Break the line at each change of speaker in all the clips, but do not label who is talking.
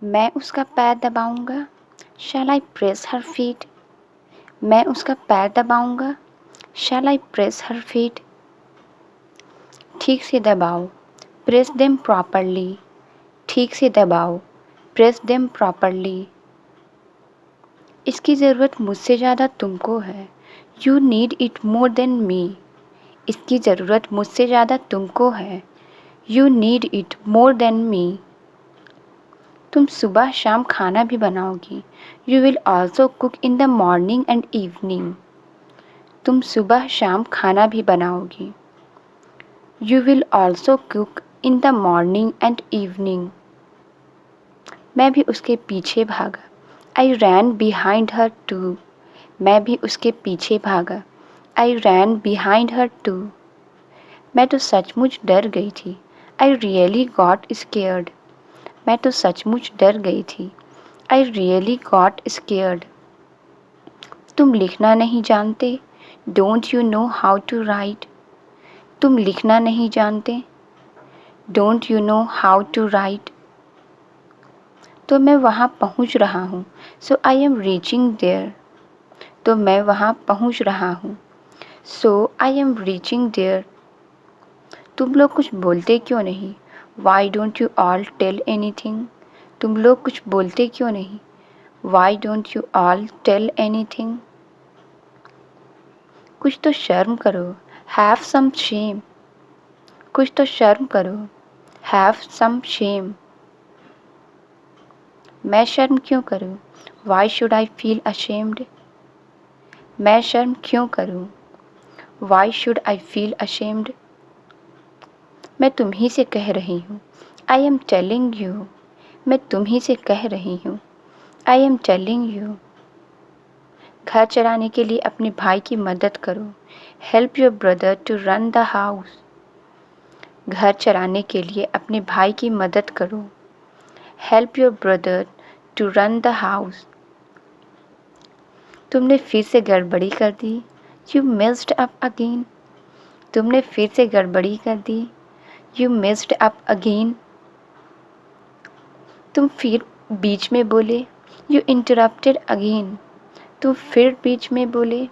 मैं उसका पैर दबाऊंगा। Shall I press her feet? मैं उसका पैर दबाऊंगा। Shall I press her feet? ठीक से दबाओ। Press them properly. ठीक से दबाओ। Press them properly. इसकी ज़रूरत मुझसे ज़्यादा तुमको है। You need it more than me. इसकी ज़रूरत मुझसे ज़्यादा तुमको है। You need it more than me. तुम सुबह शाम खाना भी बनाओगी। You will also cook in the morning and evening. तुम सुबह शाम खाना भी बनाओगी। You will also cook in the morning and evening. मैं भी उसके पीछे भागा। I ran behind her too. मैं भी उसके पीछे भागा। I ran behind her too. मैं तो सचमुच डर गई थी। I really got scared. मैं तो सचमुच डर गई थी। I really got scared. तुम लिखना नहीं जानते। Don't you know how to write? तुम लिखना नहीं जानते। Don't you know how to write? तो मैं वहाँ पहुँच रहा हूँ। So I am reaching there. तो मैं वहाँ पहुँच रहा हूँ। So I am reaching there. तुम लोग कुछ बोलते क्यों नहीं? Why don't you all tell anything? तुम लोग कुछ बोलते क्यों नहीं? Why don't you all tell anything? कुछ तो शर्म करो। Have some shame. कुछ तो शर्म करो। Have some shame. मैं शर्म क्यों करूं? Why should I feel ashamed? मैं शर्म क्यों करूं? Why should I feel ashamed? मैं तुम्ही से कह रही हूँ। I am telling you. मैं तुम्ही से कह रही हूँ। I am telling you. घर चलाने के लिए अपने भाई की मदद करो। Help your brother to run the house. घर चलाने के लिए अपने भाई की मदद करो। Help your brother to run the house. तुमने फिर से गड़बड़ी कर दी। You messed up again. तुमने फिर से गड़बड़ी कर दी। You messed up again. तुम फिर बीच में बोले। You interrupted again. तुम फिर बीच में बोले।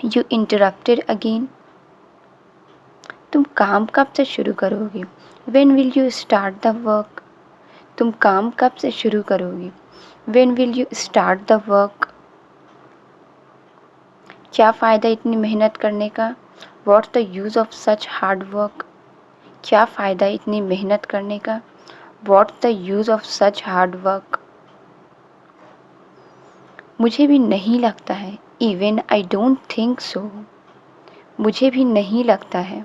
You interrupted again. तुम काम कब से शुरू करोगे? When will you start the work? तुम काम कब से शुरू करोगे? When will you start the work? क्या फ़ायदा इतनी मेहनत करने का? What's the use of such hard work? क्या फ़ायदा इतनी मेहनत करने का? What's the use of such hard work? मुझे भी नहीं लगता है। Even I don't think so. मुझे भी नहीं लगता है।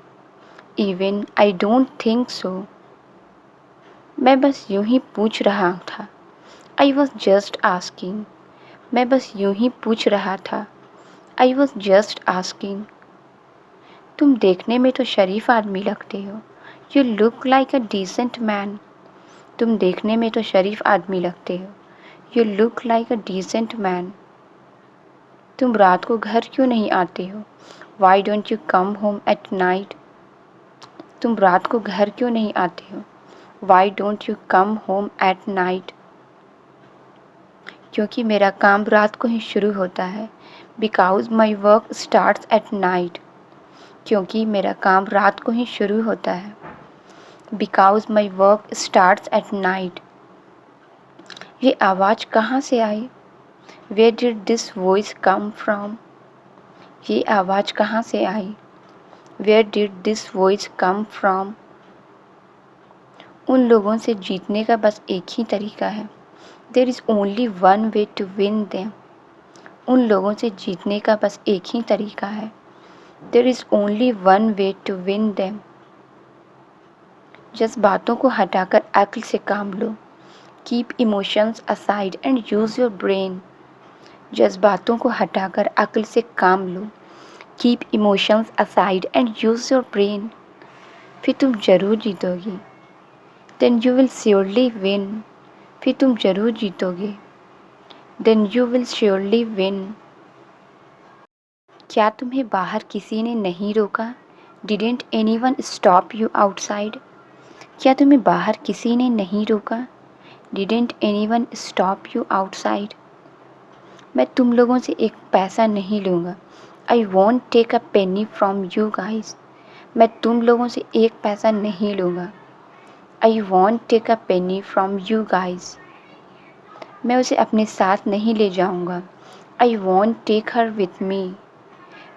Even I don't think so. मैं बस यूं ही पूछ रहा था। I was just asking. मैं बस यूं ही पूछ रहा था। I was just asking. तुम देखने में तो शरीफ आदमी लगते हो। You look like a decent man. तुम देखने में तो शरीफ आदमी लगते हो। You look like a decent man. तुम रात को घर क्यों नहीं आते हो? Why don't you come home at night? तुम रात को घर क्यों नहीं आते हो? Why don't you come home at night? क्योंकि मेरा काम रात को ही शुरू होता है। Because my work starts at night. क्योंकि मेरा काम रात को ही शुरू होता है। Because my work starts at night. ये आवाज़ कहाँ से आई? Where did this voice come from? ये आवाज़ कहाँ से आई? Where did this voice come from? उन लोगों से जीतने का बस एक ही तरीका है। There is only one way to win them. उन लोगों से जीतने का बस एक ही तरीका है। There is only one way to win them. जज़्बातों को हटाकर अक्ल से काम लो। Keep emotions aside and use your brain. जज़्बातों को हटाकर अक्ल से काम लो। Keep emotions aside and use your brain. फिर तुम ज़रूर जीतोगी। Then you will surely win. फिर तुम ज़रूर जीतोगे। Then you will surely win. क्या तुम्हें बाहर किसी ने नहीं रोका? Didn't anyone stop you outside? क्या तुम्हें बाहर किसी ने नहीं रोका? Didn't anyone stop you outside? मैं तुम लोगों से एक पैसा नहीं लूँगा. I won't take a penny from you guys. मैं तुम लोगों से एक पैसा नहीं लूँगा. I won't take a penny from you guys. मैं उसे अपने साथ नहीं ले जाऊँगा. I won't take her with me.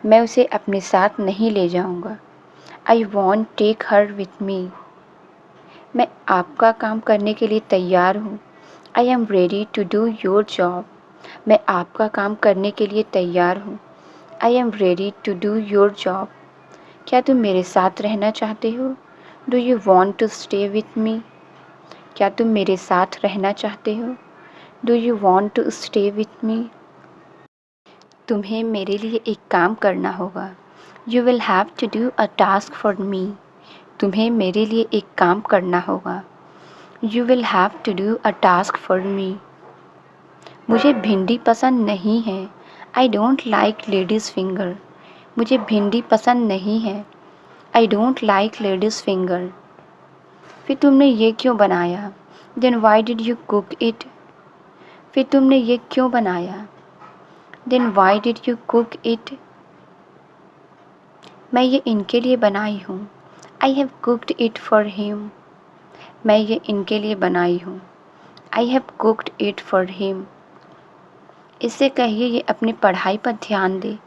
मैं उसे अपने साथ नहीं ले जाऊँगा. I won't take her with me. मैं आपका काम करने के लिए तैयार हूँ. I am ready to do your job. मैं आपका काम करने के लिए तैयार हूँ. I am ready to do your job. क्या तुम मेरे साथ रहना चाहते हो? Do you want to stay with me? क्या तुम मेरे साथ रहना चाहते हो? Do you want to stay with me? तुम्हें मेरे लिए एक काम करना होगा. You will have to do a task for me. तुम्हें मेरे लिए एक काम करना होगा. You will have to do a task for me. मुझे भिंडी पसंद नहीं है. I don't like lady's finger. मुझे भिंडी पसंद नहीं है. I don't like lady's finger. फिर तुमने ये क्यों बनाया? Then why did you cook it? फिर तुमने ये क्यों बनाया? Then why did you cook it? मैं ये इनके लिए बनाई हूँ. I have cooked it for him. मैं ये इनके लिए बनाई हूँ. I have cooked it for him. इससे कहिए ये अपनी पढ़ाई पर ध्यान दे.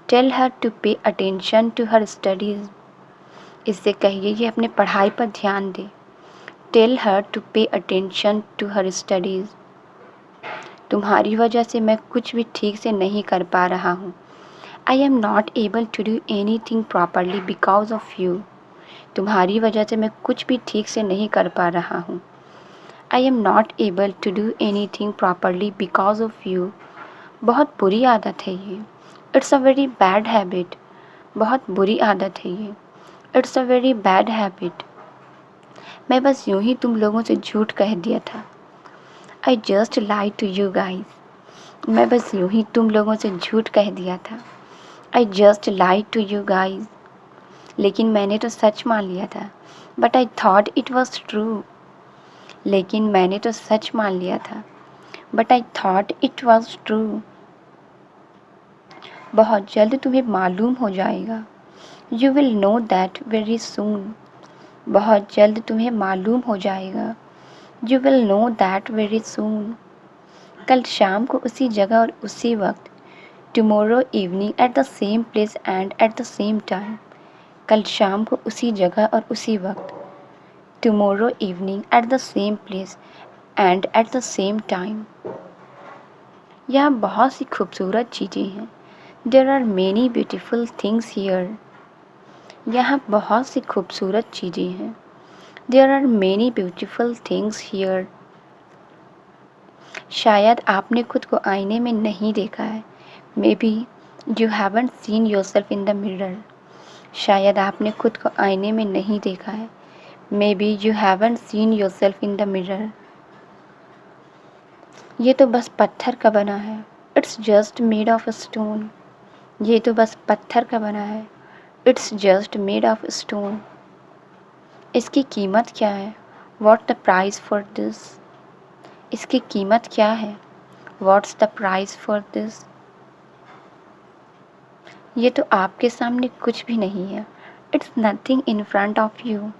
Tell her to pay attention to her studies. इससे कहिए ये अपनी पढ़ाई पर ध्यान दे. Tell her to pay attention to her studies. तुम्हारी वजह से मैं कुछ भी ठीक से नहीं कर पा रहा हूँ. I am not able to do anything properly because of you. तुम्हारी वजह से मैं कुछ भी ठीक से नहीं कर पा रहा हूँ. I am not able to do anything properly because of you. बहुत बुरी आदत है ये. It's a very bad habit. बहुत बुरी आदत है ये. It's a very bad habit. मैं बस यूं ही तुम लोगों से झूठ कह दिया था. I just lied to you guys. मैं बस यूं ही तुम लोगों से झूठ कह दिया था. I just lied to you guys. लेकिन मैंने तो सच मान लिया था. But I thought it was true. लेकिन मैंने तो सच मान लिया था. But I thought it was true. बहुत जल्द तुम्हें मालूम हो जाएगा. You will know that very soon. बहुत जल्द तुम्हें मालूम हो जाएगा. You will know that very soon. कल शाम को उसी जगह और उसी वक्त. Tomorrow evening at the same place and at the same time. कल शाम को उसी जगह और उसी वक्त. Tomorrow evening at the same place and at the same time. यहाँ बहुत सी खूबसूरत चीज़ें हैं. There are many beautiful things here. यहाँ बहुत सी खूबसूरत चीज़ें हैं. There are many beautiful things here. शायद आपने खुद को आईने में नहीं देखा है. Maybe you haven't seen yourself in the mirror. शायद आपने खुद को आईने में नहीं देखा है. Maybe you haven't seen yourself in the mirror. ये तो बस पत्थर का बना है. It's just made of stone. ये तो बस पत्थर का बना है. It's just made of stone. इसकी कीमत क्या है? What's the price for this? इसकी कीमत क्या है? What's the price for this? ये तो आपके सामने कुछ भी नहीं है. It's nothing in front of you.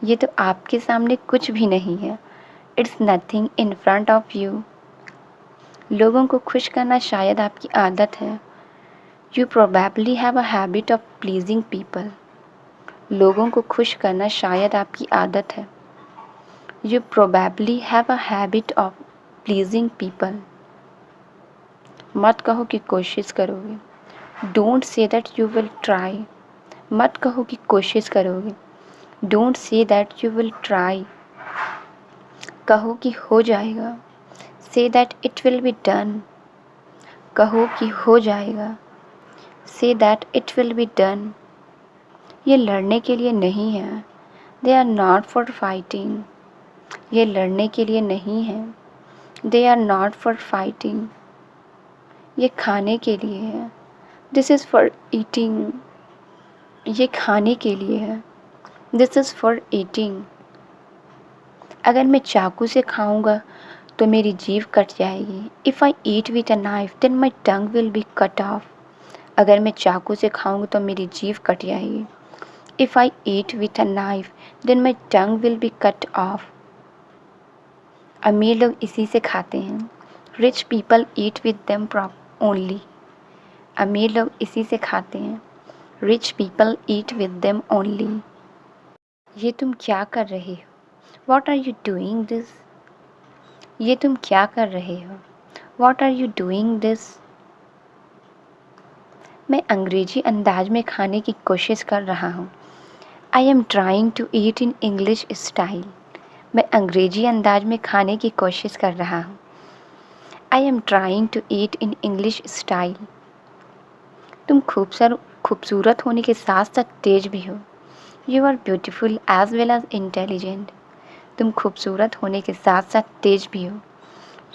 ये तो आपके सामने कुछ भी नहीं है. It's nothing in front of you. लोगों को खुश करना शायद आपकी आदत है. You probably have a habit of pleasing people. लोगों को खुश करना शायद आपकी आदत है. You probably have a habit of pleasing people. मत कहो कि कोशिश करोगे. Don't say that you will try. मत कहो कि कोशिश करोगे. Don't say that you will try. कहो कि हो जाएगा. Say that it will be done. कहो कि हो जाएगा. Say that it will be done. ये लड़ने के लिए नहीं है. They are not for fighting. ये लड़ने के लिए नहीं है. They are not for fighting. ये खाने के लिए है. This is for eating. ये खाने के लिए है. This is for eating. अगर मैं चाकू से खाऊंगा तो मेरी जीभ कट जाएगी। If I eat with a knife then my tongue will be cut off. अगर मैं चाकू से खाऊंगा तो मेरी जीभ कट जाएगी। If I eat with a knife then my tongue will be cut off. अमीर लोग इसी से खाते हैं। Rich people eat with them only. अमीर लोग इसी से खाते हैं। Rich people eat with them only. ये तुम क्या कर रहे हो? What are you doing this? ये तुम क्या कर रहे हो? What are you doing this? मैं अंग्रेजी अंदाज में खाने की कोशिश कर रहा हूँ। I am trying to eat in English style. मैं अंग्रेजी अंदाज में खाने की कोशिश कर रहा हूँ। I am trying to eat in English style. तुम खूबसूरत होने के साथ साथ तेज भी हो। You are beautiful as well as intelligent. तुम खूबसूरत होने के साथ साथ तेज भी हो।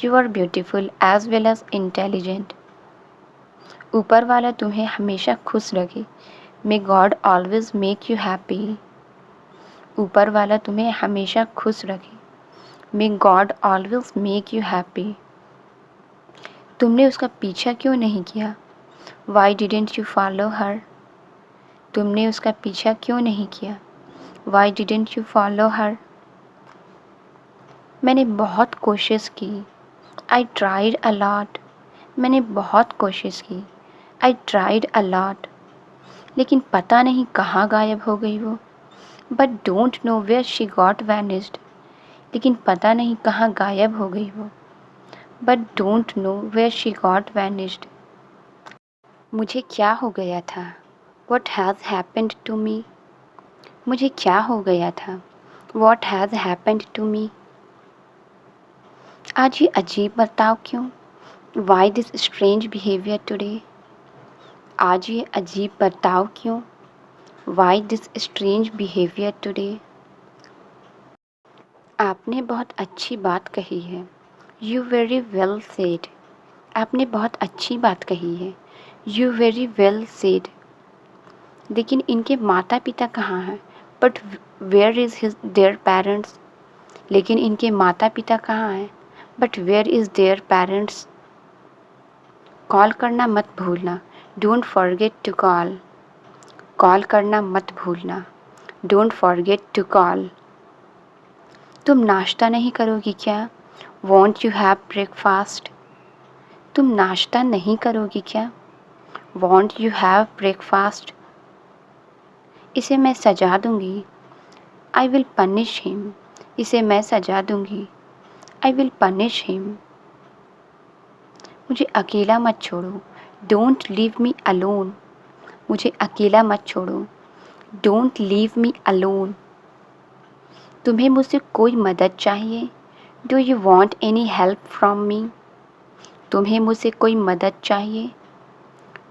You are beautiful as well as intelligent. ऊपर वाला तुम्हें हमेशा खुश रखे। May God always make you happy. ऊपर वाला तुम्हें हमेशा खुश रखे। May God always make you happy. तुमने उसका पीछा क्यों नहीं किया? Why didn't you follow her? तुमने उसका पीछा क्यों नहीं किया? Why didn't you follow her? मैंने बहुत कोशिश की। I tried a lot. मैंने बहुत कोशिश की। I tried a lot. लेकिन पता नहीं कहाँ गायब हो गई वो। But don't know where she got vanished. लेकिन पता नहीं कहाँ गायब हो गई वो। But don't know where she got vanished. मुझे क्या हो गया था? What has happened to me? मुझे क्या हो गया था? What has happened to me? आज ये अजीब बर्ताव क्यों? Why this strange behaviour today? आज ये अजीब बर्ताव क्यों? Why this strange behaviour today? आपने बहुत अच्छी बात कही है। You very well said. आपने बहुत अच्छी बात कही है। You very well said. लेकिन इनके माता पिता कहाँ हैं? But where is their parents? लेकिन इनके माता पिता कहाँ हैं? But where is their parents? Call करना मत भूलना। Don't forget to call. Call करना मत भूलना। Don't forget to call. तुम नाश्ता नहीं करोगी क्या? Won't you have breakfast? तुम नाश्ता नहीं करोगी क्या? Won't you have breakfast? इसे मैं सजा दूंगी। I will punish him. इसे मैं सजा दूंगी। I will punish him. मुझे अकेला मत छोड़ो। Don't leave me alone. मुझे अकेला मत छोड़ो। Don't leave me alone. तुम्हें मुझसे कोई मदद चाहिए? Do you want any help from me? तुम्हें मुझसे कोई मदद चाहिए?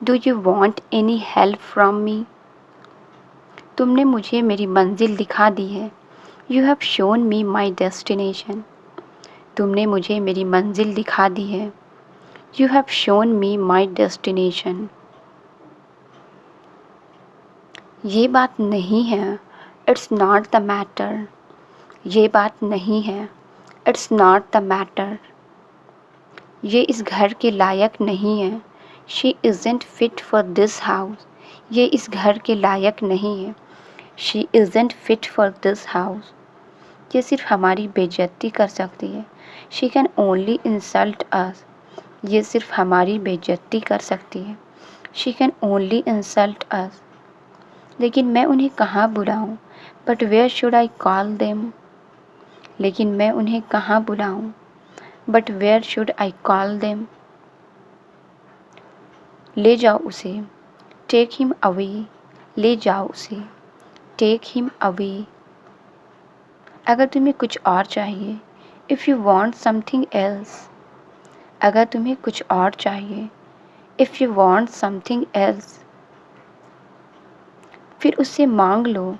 Do you want any help from me? तुमने मुझे मेरी मंजिल दिखा दी है। You have shown me my destination. तुमने मुझे मेरी मंजिल दिखा दी है। You have shown me my destination. ये बात नहीं है। It's not the matter. ये बात नहीं है। It's not the matter. ये इस घर के लायक नहीं है। She isn't fit for this house. ये इस घर के लायक नहीं है। She isn't fit for this house. ये सिर्फ हमारी बेइज्जती कर सकती है। She can only insult us. ये सिर्फ हमारी बेइज्जती कर सकती है। She can only insult us. लेकिन मैं उन्हें कहाँ बुलाऊँ? But where should I call them? लेकिन मैं उन्हें कहाँ बुलाऊँ? But where should I call them? ले जाओ उसे। Take him away. ले जाओ उसे। Take him away. अगर तुम्हें कुछ और चाहिए, if you want something else. अगर तुम्हें कुछ और चाहिए, if you want something else, फिर उससे मांग लो।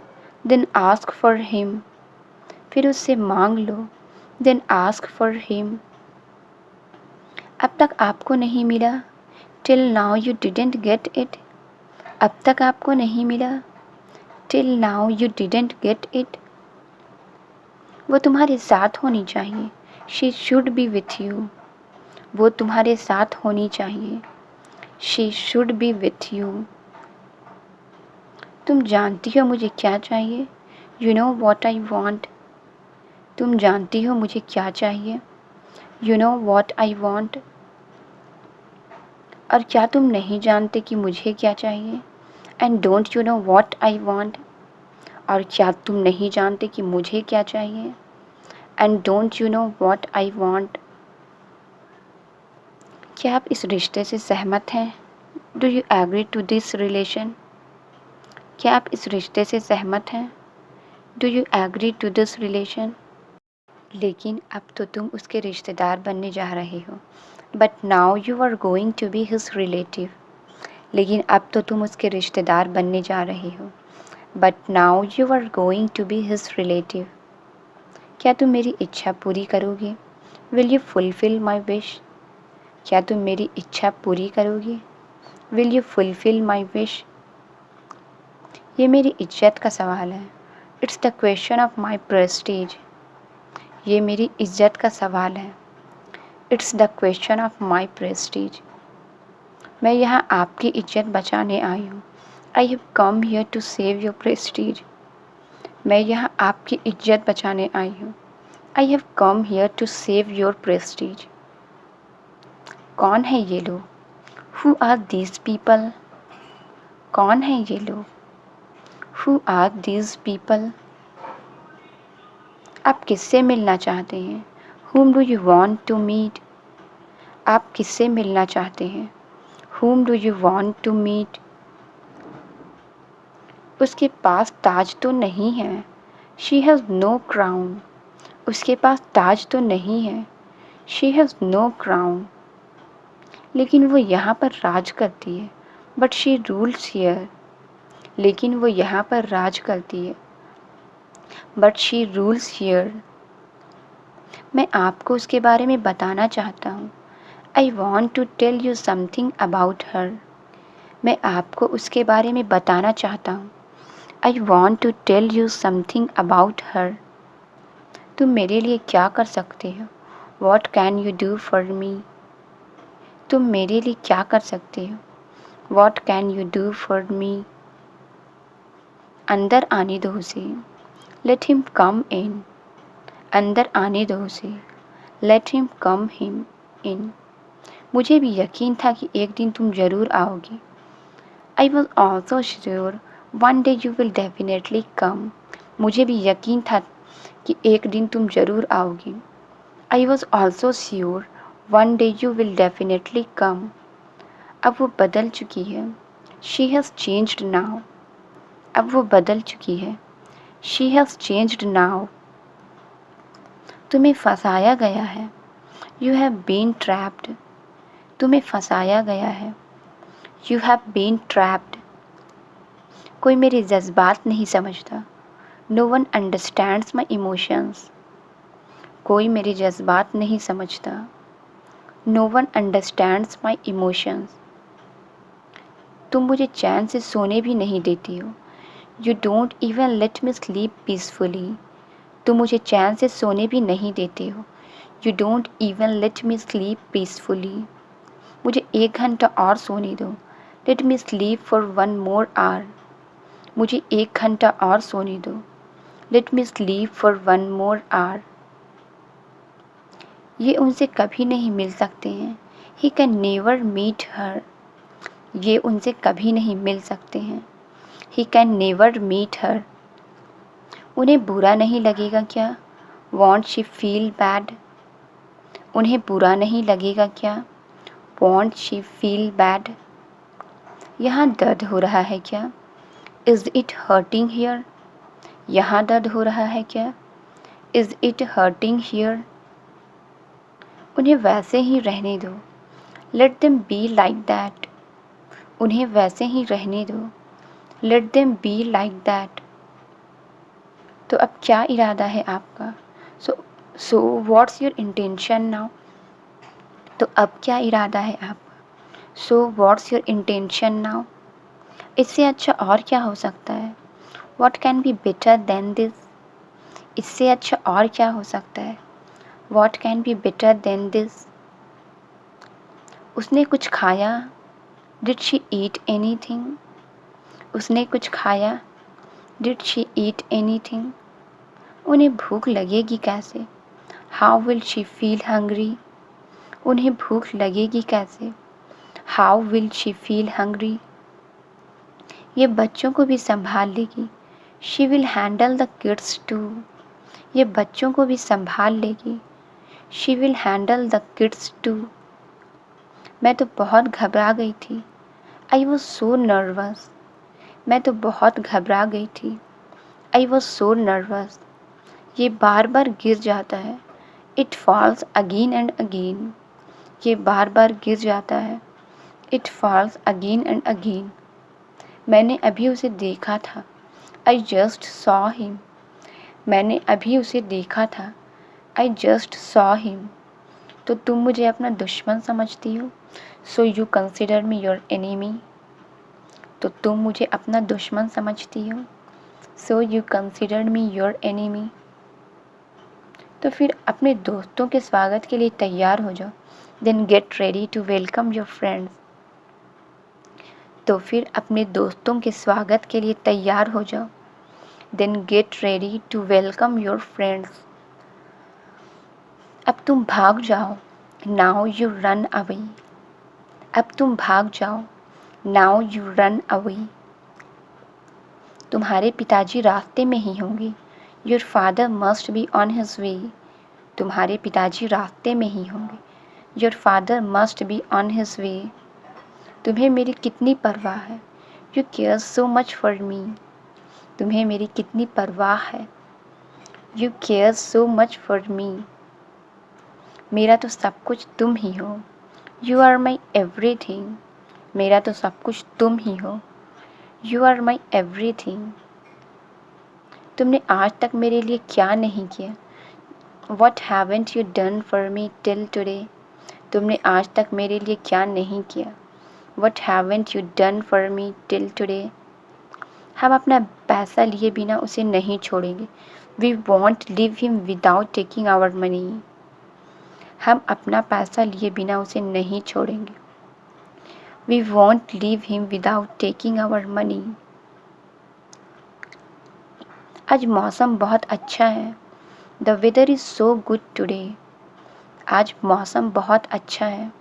Then ask for him. फिर उससे मांग लो। Then ask for him. अब तक आपको नहीं मिला। Till now you didn't get it. अब तक आपको नहीं मिला। Till now you didn't get it. वो तुम्हारे साथ होनी चाहिए। She should be with you. वो तुम्हारे साथ होनी चाहिए। She should be with you. तुम जानती हो मुझे क्या चाहिए। You know what I want. तुम जानती हो मुझे क्या चाहिए। You know what I want. और क्या तुम नहीं जानते कि मुझे क्या चाहिए। And don't you know what I want. और क्या तुम नहीं जानते कि मुझे क्या चाहिए। And don't you know what I want. क्या आप इस रिश्ते से सहमत हैं। Do you agree to this relation. क्या आप इस रिश्ते से सहमत हैं। Do you agree to this relation. लेकिन अब तो तुम उसके रिश्तेदार बनने जा रहे हो। But now you are going to be his relative. लेकिन अब तो तुम उसके रिश्तेदार बनने जा रहे हो। But now you are going to be his relative. क्या तुम मेरी इच्छा पूरी करोगे। Will you fulfil my wish. क्या तुम मेरी इच्छा पूरी करोगे। Will you fulfil my wish. ये मेरी इज्जत का सवाल है। It's the question of my prestige. ये मेरी इज्जत का सवाल है। It's the question of my prestige. मैं यहाँ आपकी इज्जत बचाने आई हूँ। I have come here to save your prestige. मैं यहाँ आपकी इज्जत बचाने आई हूँ। I have come here to save your prestige. कौन है ये लोग। Who are these people. कौन है ये लोग। Who are these people. आप किससे मिलना चाहते हैं। Whom do you want to meet? आप किससे मिलना चाहते हैं। Whom do you want to meet? उसके पास ताज तो नहीं है। She has no crown. उसके पास ताज तो नहीं है। She has no crown. लेकिन वो यहाँ पर राज करती है। But she rules here. लेकिन वो यहाँ पर राज करती है। But she rules here. मैं आपको उसके बारे में बताना चाहता हूँ। I want to tell you something about her. मैं आपको उसके बारे में बताना चाहता हूँ। I want to tell you something about her. तुम मेरे लिए क्या कर सकते हो। What can you do for me? तुम मेरे लिए क्या कर सकते हो। What can you do for me? अंदर आने दो उसे। Let him come in. अंदर आने दो उसे। Let him come him in. मुझे भी यकीन था कि एक दिन तुम ज़रूर आओगी। I was also sure one day you will definitely come. मुझे भी यकीन था कि एक दिन तुम ज़रूर आओगी। I was also sure one day you will definitely come. अब वो बदल चुकी है। She has changed now. अब वो बदल चुकी है। She has changed now. तुम्हें फंसाया गया है। You have been trapped. तुम्हें फंसाया गया है। You have been trapped. कोई मेरे जज्बात नहीं समझता। No one understands my emotions. कोई मेरे जज्बात नहीं समझता। No one understands my emotions. तुम मुझे चैन से सोने भी नहीं देती हो। You don't even let me sleep peacefully. तुम मुझे चैन से सोने भी नहीं देते हो। You don't even let me sleep peacefully. मुझे 1 घंटा और सोने दो। Let me sleep for 1 more hour. मुझे 1 घंटा और सोने दो। Let me sleep for 1 more hour. ये उनसे कभी नहीं मिल सकते हैं। He can never meet her. ये उनसे कभी नहीं मिल सकते हैं। He can never meet her. उन्हें बुरा नहीं लगेगा क्या। Won't she feel bad? उन्हें बुरा नहीं लगेगा क्या। Won't she feel bad? यहाँ दर्द हो रहा है क्या। Is it hurting here? यहाँ दर्द हो रहा है क्या। Is it hurting here? उन्हें वैसे ही रहने दो। Let them be like that. उन्हें वैसे ही रहने दो। Let them be like that. तो अब क्या इरादा है आपका। So what's your intention now? तो अब क्या इरादा है आपका। So what's your intention now? इससे अच्छा और क्या हो सकता है। What can be better than this? इससे अच्छा और क्या हो सकता है? What can be better than this? उसने कुछ खाया? Did she eat anything? उसने कुछ खाया? Did she eat anything? उन्हें भूख लगेगी कैसे? How will she feel hungry? उन्हें भूख लगेगी कैसे? How will she feel hungry? ये बच्चों को भी संभाल लेगी। She will handle the kids too. ये बच्चों को भी संभाल लेगी। She will handle the kids too. मैं तो बहुत घबरा गई थी। I was so nervous. मैं तो बहुत घबरा गई थी। I was so nervous. ये बार बार गिर जाता है। It falls again and again. ये बार बार गिर जाता है। It falls again and again. मैंने अभी उसे देखा था। I just saw him. मैंने अभी उसे देखा था। I just saw him. तो तुम मुझे अपना दुश्मन समझती हो? So you consider me your enemy. तो तुम मुझे अपना दुश्मन समझती हो? So you consider me your enemy. तो फिर अपने दोस्तों के स्वागत के लिए तैयार हो जाओ। Then get ready to welcome your friends. तो फिर अपने दोस्तों के स्वागत के लिए तैयार हो जाओ। Then get ready to welcome your friends. अब तुम भाग जाओ। Now you run away. अब तुम भाग जाओ। Now you run away. तुम्हारे पिताजी रास्ते में ही होंगे। Your father must be on his way. तुम्हारे पिताजी रास्ते में ही होंगे। Your father must be on his way. तुम्हें मेरी कितनी परवाह है। You care so much for me. तुम्हें मेरी कितनी परवाह है। You care so much for me. मेरा तो सब कुछ तुम ही हो। You are my everything. मेरा तो सब कुछ तुम ही हो। You are my everything. तुमने आज तक मेरे लिए क्या नहीं किया? What haven't you done for me till today? तुमने आज तक मेरे लिए क्या नहीं किया? What haven't you done for me till today? हम अपना पैसा लिए बिना उसे नहीं छोड़ेंगे। We won't leave him without taking our money. हम अपना पैसा लिए बिना उसे नहीं छोड़ेंगे। We won't leave him without taking our money. आज मौसम बहुत अच्छा है। The weather is so good today. आज मौसम बहुत अच्छा है।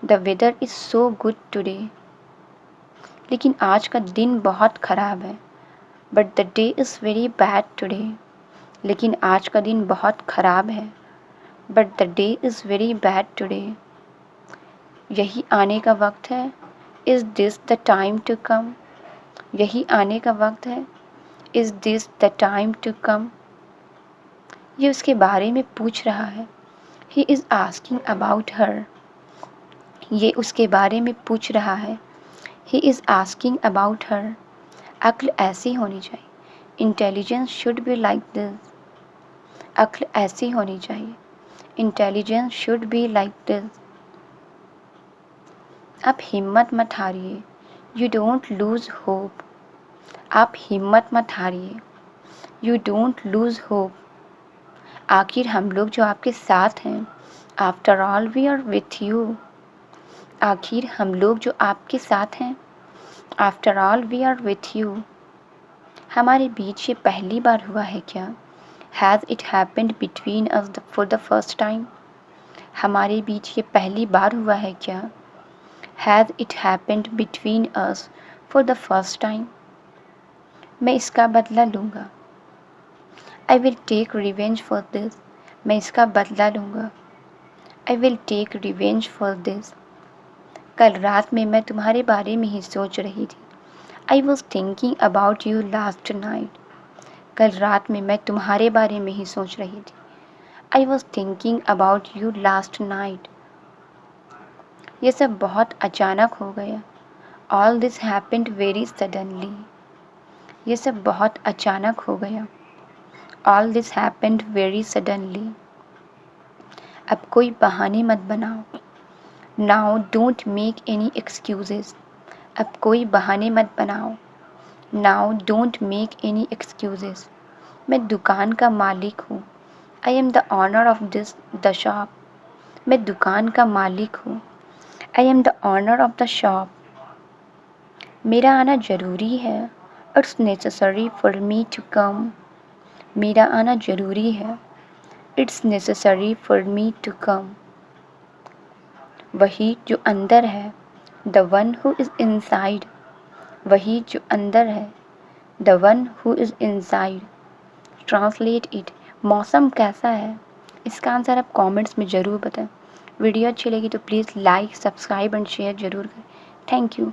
The weather is so good today. लेकिन आज का दिन बहुत ख़राब है। But the day is very bad today. लेकिन आज का दिन बहुत ख़राब है। But the day is very bad today. यही आने का वक्त है। Is this the time to come? यही आने का वक्त है। Is this the time to come? ये उसके बारे में पूछ रहा है। He is asking about her. ये उसके बारे में पूछ रहा है। He is asking about her. अक्ल ऐसी होनी चाहिए। Intelligence should be like this. अक्ल ऐसी होनी चाहिए। Intelligence should be like this. आप हिम्मत मत हारिए। You don't lose hope. आप हिम्मत मत हारिए। You don't lose hope. आखिर हम लोग जो आपके साथ हैं। After all we are with you. आखिर हम लोग जो आपके साथ हैं। After all we are with you. हमारे बीच ये पहली बार हुआ है क्या? Has it happened between us for the first time? हमारे बीच ये पहली बार हुआ है क्या? Has it happened between us for the first time? मैं इसका बदला लूँगा। I will take revenge for this. मैं इसका बदला लूँगा। I will take revenge for this. कल रात में मैं तुम्हारे बारे में ही सोच रही थी। I was thinking about you last night. कल रात में मैं तुम्हारे बारे में ही सोच रही थी। I was thinking about you last night. ये सब बहुत अचानक हो गया। All this happened very suddenly. ये सब बहुत अचानक हो गया। All this happened very suddenly. अब कोई बहाने मत बनाओ। Now don't make any excuses. अब कोई बहाने मत बनाओ। Now don't make any excuses. मैं दुकान का मालिक हूँ। I am the owner of the shop. मैं दुकान का मालिक हूँ। I am the owner of the shop. मेरा आना ज़रूरी है। It's necessary for me to come. मेरा आना ज़रूरी है। It's necessary for me to come. वही जो अंदर है। The one who is inside. वही जो अंदर है। The one who is inside. Translate it. मौसम कैसा है? इसका आंसर आप कमेंट्स में ज़रूर बताएं। वीडियो अच्छी लगी तो please like, subscribe and share ज़रूर करें। Thank you.